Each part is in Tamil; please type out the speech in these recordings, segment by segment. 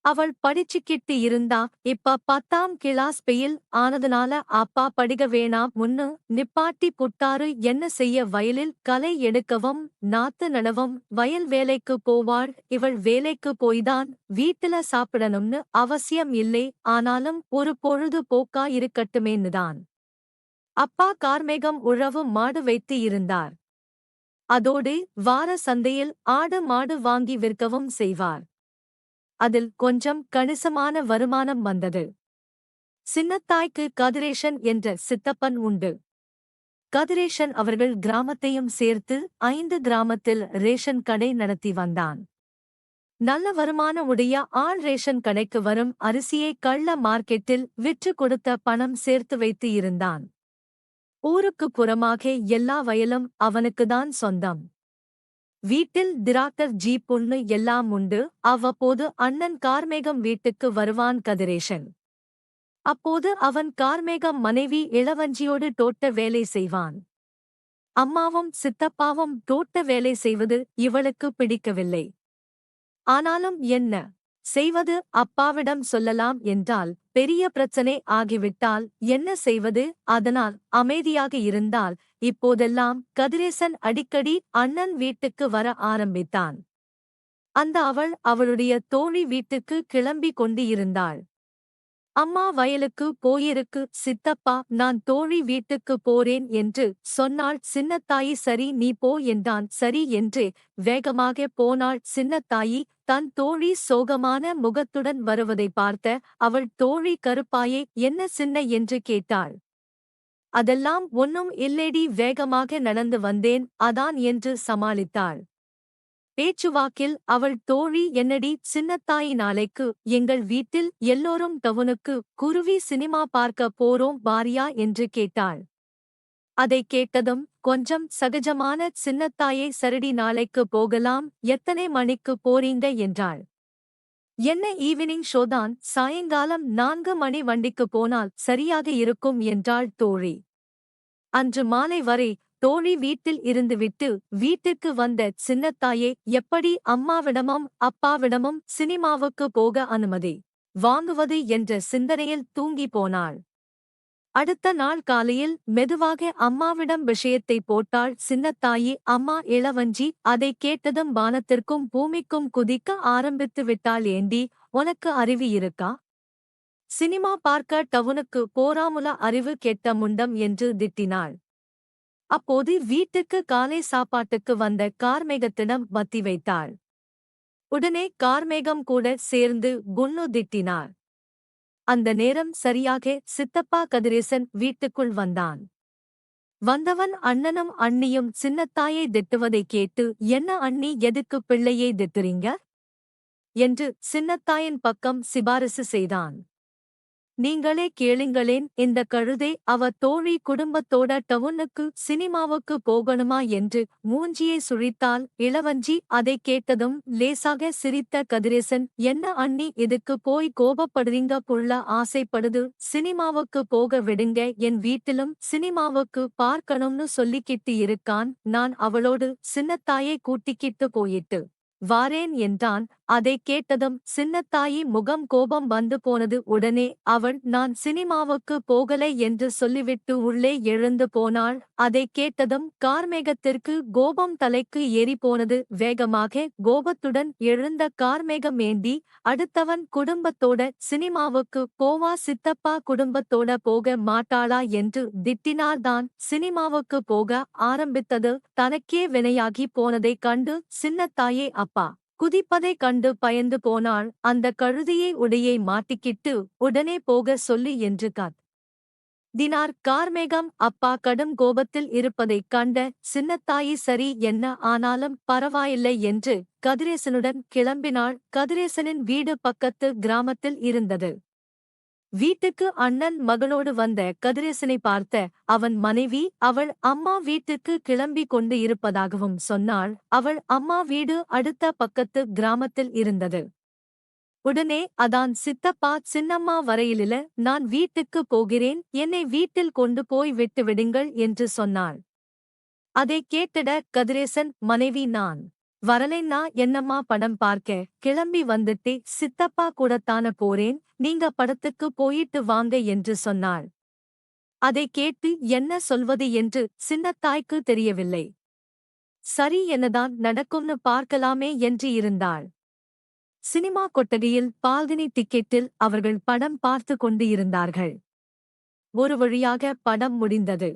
அவள் படிச்சுக்கிட்டு இருந்தா. இப்ப 10ஆம் கிளாஸ் பெயில் ஆனதுனால அப்பா படிக்க வேணாம் முன்னு நிப்பாட்டி புட்டாரு. என்ன செய்ய, வயலில் களை எடுக்கவும் நாத்து நடவும் வயல் வேலைக்கு போவாள். இவள் வேலைக்கு போய்தான் வீட்டுல சாப்பிடணும்னு அவசியம் இல்லை, ஆனாலும் ஒரு பொழுது போக்கா இருக்கட்டுமேன்னுதான். அப்பா கார்மேகம் உழவு மாடு வைத்து இருந்தார். அதோடு வார சந்தையில் ஆடு மாடு வாங்கி விற்கவும் செய்வார். அதில் கொஞ்சம் கணிசமான வருமானம் வந்தது. சின்னத்தாய்க்கு கதிரேசன் என்ற சித்தப்பன் உண்டு. கதிரேசன் அவர்கள் கிராமத்தையும் சேர்த்து 5 கிராமத்தில் ரேஷன் கடை நடத்தி வந்தான். நல்ல வருமான உடைய ஆள் ரேஷன் கடைக்கு வரும் அரிசியை கள்ள மார்க்கெட்டில் விற்று கொடுத்த பணம் சேர்த்து வைத்து இருந்தான். ஊருக்கு புறமாக எல்லா வயலும் அவனுக்குதான் சொந்தம். வீட்டில் டிராக்டர் ஜீப் ஒண்ணு எல்லாம் உண்டு. அவ்வப்போது அண்ணன் கார்மேகம் வீட்டுக்கு வருவான் கதிரேசன். அப்போது அவன் கார்மேகம் மனைவி இளவஞ்சியோடு தோட்ட வேலை செய்வான். அம்மாவும் சித்தப்பாவும் தோட்ட வேலை செய்வது இவளுக்கு பிடிக்கவில்லை. ஆனாலும் என்ன செய்வது, அப்பாவிடம் சொல்லலாம் என்றால் பெரிய பிரச்சனை ஆகிவிட்டால் என்ன செய்வது, அதனால் அமைதியாக இருந்தால். இப்போதெல்லாம் கதிரேசன் அடிக்கடி அண்ணன் வீட்டுக்கு வர ஆரம்பித்தான். அந்த அவள் அவளுடைய தோழி வீட்டுக்கு கிளம்பி கொண்டு இருந்தாள். அம்மா வயலுக்கு போயிருக்கு சித்தப்பா, நான் தோழி வீட்டுக்கு போறேன் என்று சொன்னாள். சின்னத்தாயி சரி நீ போ என்றான். சரி என்று வேகமாக போனாள் சின்னத்தாயி. தன் தோழி சோகமான முகத்துடன் வருவதை பார்த்த அவள் தோழி கருப்பாயே, என்ன சின்ன என்று கேட்டாள். அதெல்லாம் ஒன்னும் இல்லேடி, வேகமாக நடந்து வந்தேன் அதான் என்று சமாளித்தாள். பேச்சுவாக்கில் அவள் தோழி என்னடி சின்னத்தாயி, நாளைக்கு எங்கள் வீட்டில் எல்லோரும் டவுனுக்கு குருவி சினிமா பார்க்க போறோம் வாரியா என்று கேட்டாள். அதைக் கேட்டதும் கொஞ்சம் சகஜமான சின்னத்தாயை சரிடி நாளைக்கு போகலாம், எத்தனை மணிக்கு போறீங்க என்றாள். என்ன ஈவினிங் ஷோதான், சாயங்காலம் 4 மணி வண்டிக்கு போனால் சரியாக இருக்கும் என்றாள் தோழி. அன்று மாலை வரை தோழி வீட்டில் இருந்துவிட்டு வீட்டிற்கு வந்த சின்னத்தாயே எப்படி அம்மாவிடமும் அப்பாவிடமும் சினிமாவுக்கு போக அனுமதி வாங்குவது என்ற சிந்தனையில் தூங்கி போனாள். அடுத்த நாள் காலையில் மெதுவாக அம்மாவிடம் விஷயத்தை போட்டாள் சின்னத்தாயி. அம்மா இளவஞ்சி அதைக் கேட்டதும் வானத்திற்கும் பூமிக்கும் குதிக்க ஆரம்பித்து விட்டாள். ஏண்டி, உனக்கு அறிவு இருக்கா? சினிமா பார்க்க டவுனுக்கு போறாமுல, அறிவு கெட்ட முண்டம் என்று திட்டினாள். அப்போது வீட்டுக்கு காலை சாப்பாட்டுக்கு வந்த கார்மேகத்திடம் மத்தி வைத்தாள். உடனே கார்மேகம் கூட சேர்ந்து குன்னு திட்டினார். அந்த நேரம் சரியாக சித்தப்பா கதிரேசன் வீட்டுக்குள் வந்தான். வந்தவன் அண்ணனும் அண்ணியும் சின்னத்தாயை திட்டுவதைக் கேட்டு, என்ன அண்ணி, எதுக்கு பிள்ளையை திட்டுறீங்க என்று சின்னத்தாயின் பக்கம் சிபாரிசு செய்தான். நீங்களே கேளுங்களேன், இந்த கழுதை அவ தோழி குடும்பத்தோட டவுனுக்கு சினிமாவுக்கு போகணுமா என்று மூஞ்சியை சுழித்தாள் இளவஞ்சி. அதைக் கேட்டதும் லேசாக சிரித்த கதிரேசன், என்ன அண்ணி இதுக்கு போய் கோபப்படுறீங்க, புள்ள ஆசைப்படுது, சினிமாவுக்கு போக விடுங்க, என் வீட்டிலும் சினிமாவுக்கு பார்க்கணும்னு சொல்லிக்கிட்டு இருக்கான், நான் அவளோடு சின்னத்தாயை கூட்டிக்கிட்டு போயிட்டு வாரேன் என்றான். அதைக் கேட்டதும் சின்னத்தாயி முகம் கோபம் வந்து போனது. உடனே அவள் நான் சினிமாவுக்கு போகலை என்று சொல்லிவிட்டு உள்ளே எழுந்து போனாள். அதைக் கேட்டதும் கார்மேகத்திற்கு கோபம் தலைக்கு ஏறி போனது. வேகமாக கோபத்துடன் எழுந்த கார்மேகம், ஏண்டி, அடுத்தவன் குடும்பத்தோட சினிமாவுக்கு போவா, சித்தப்பா குடும்பத்தோட போக மாட்டாளா என்று திட்டினார்தான். சினிமாவுக்கு போக ஆரம்பித்தது தனக்கே வினையாகி போனதைக் கண்டு சின்னத்தாயே அப்பா குதிப்பதைக் கண்டு பயந்து போனாள். அந்த கழுதையை உடையை மாட்டிக்கிட்டு உடனே போக சொல்லி என்று தினார் கார்மேகம். அப்பா கடும் கோபத்தில் இருப்பதைக் கண்ட சின்னத்தாயி சரி என்ன ஆனாலும் பரவாயில்லை என்று கதிரேசனுடன் கிளம்பினாள். கதிரேசனின் வீடு பக்கத்து கிராமத்தில் இருந்தது. வீட்டுக்கு அண்ணன் மகளோடு வந்த கதிரேசனை பார்த்த அவன் மனைவி அவள் அம்மா வீட்டுக்கு கிளம்பி கொண்டு இருப்பதாகவும் சொன்னாள். அவள் அம்மா வீடு அடுத்த பக்கத்து கிராமத்தில் இருந்தது. உடனே அதான் சித்தப்பா சின்னம்மா வரையிலில, நான் வீட்டுக்கு போகிறேன், என்னை வீட்டில் கொண்டு போய் விட்டு விடுங்கள் என்று சொன்னாள். அதைக் கேட்டிட கதிரேசன் மனைவி, நான் வரலைன்னா என்னம்மா படம் பார்க்க கிளம்பி வந்துட்டே சித்தப்பா கூடத்தான போறேன் நீங்க படத்துக்கு போயிட்டு வாங்க என்று சொன்னாள். அதை கேட்டு என்ன சொல்வது என்று சின்னத்தாய்க்கு தெரியவில்லை. சரி என்னதான் நடக்கும்னு பார்க்கலாமே என்று இருந்தாள். சினிமா கொட்டகையில் பால்கனி டிக்கெட்டில் அவர்கள் படம் பார்த்து கொண்டு இருந்தார்கள். ஒரு வழியாக படம் முடிந்தது.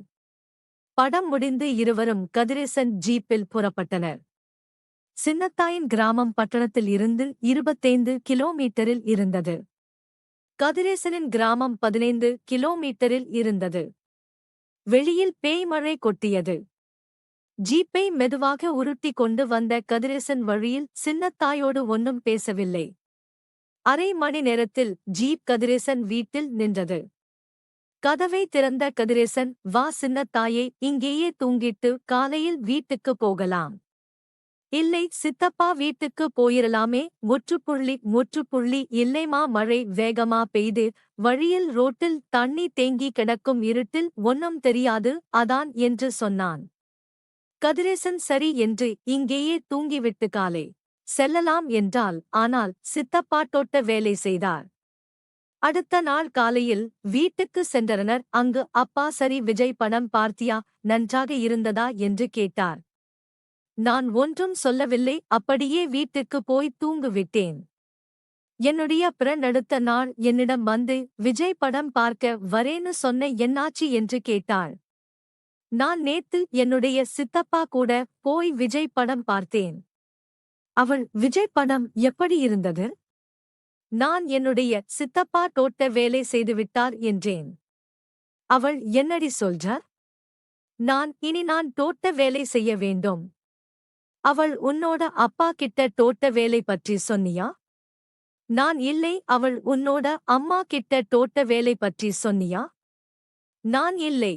படம் முடிந்து இருவரும் கதிரேசன் ஜீப்பில் புறப்பட்டனர். சின்னத்தாயின் கிராமம் பட்டணத்தில் இருந்து 25 கிலோமீட்டரில் இருந்தது. கதிரேசனின் கிராமம் 15 கிலோமீட்டரில் இருந்தது. வெளியில் பேய்மழை கொட்டியது. ஜீப்பை மெதுவாக உருட்டி கொண்டு வந்த கதிரேசன் வழியில் சின்னத்தாயோடு ஒன்னும் பேசவில்லை. அரை மணி நேரத்தில் ஜீப் கதிரேசன் வீட்டில் நின்றது. கதவை திறந்த கதிரேசன், வா சின்னத்தாயே, இங்கேயே தூங்கிட்டு காலையில் வீட்டுக்கு போகலாம். இல்லை சித்தப்பா, வீட்டுக்கு போயிரலாமே. முற்றுப்புள்ளி இல்லைமா, மழை வேகமா பெய்து வழியில் ரோட்டில் தண்ணி தேங்கி கிடக்கும், இருட்டில் ஒன்னும் தெரியாது அதான் என்று சொன்னான். கதிரேசன் சரி என்று இங்கேயே தூங்கிவிட்டு காலை செல்லலாம் என்றால், ஆனால் சித்தப்பா தோட்ட வேலை செய்தார். அடுத்த நாள் காலையில் வீட்டுக்கு சென்றனர். அங்கு அப்பா, சரி விஜய் படம் பார்த்தியா, நன்றாக இருந்ததா என்று கேட்டார். நான் ஒன்றும் சொல்லவில்லை, அப்படியே வீட்டுக்கு போய் தூங்குவிட்டேன். என்னுடைய பிறன் அடுத்த நாள் என்னிடம் வந்து விஜய் படம் பார்க்க வரேன்னு சொன்ன, என்னாச்சு என்று கேட்டாள். நான் நேத்து என்னுடைய சித்தப்பா கூட போய் விஜய் படம் பார்த்தேன். அவள், விஜய் படம் எப்படி இருந்தது? நான் என்னுடைய சித்தப்பா தோட்ட வேலை செய்துவிட்டார் என்றேன். அவள், என்னடி சொல்ற? நான் தோட்ட வேலை செய்ய வேண்டும். அவள், உன்னோட அப்பா கிட்ட தோட்ட வேலை பற்றி சொன்னியா? நான், இல்லை. அவள், உன்னோட அம்மா கிட்ட தோட்ட வேலை பற்றி சொன்னியா? நான், இல்லை.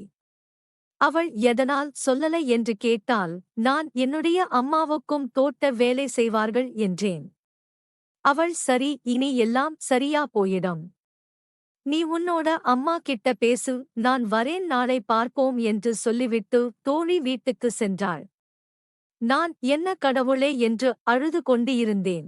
அவள், எதனால் சொல்லலை என்று கேட்டால், நான் என்னுடைய அம்மாவுக்கும் தோட்ட வேலை செய்வார்கள் என்றேன். அவள், சரி, இனி எல்லாம் சரியா போயிடும். நீ உன்னோட அம்மா கிட்ட பேசு, நான் வரேன், நாளை பார்ப்போம் என்று சொல்லிவிட்டு தோழி வீட்டுக்கு சென்றாள். நான், என்ன கடவுளே என்று அழுது கொண்டு இருந்தேன்.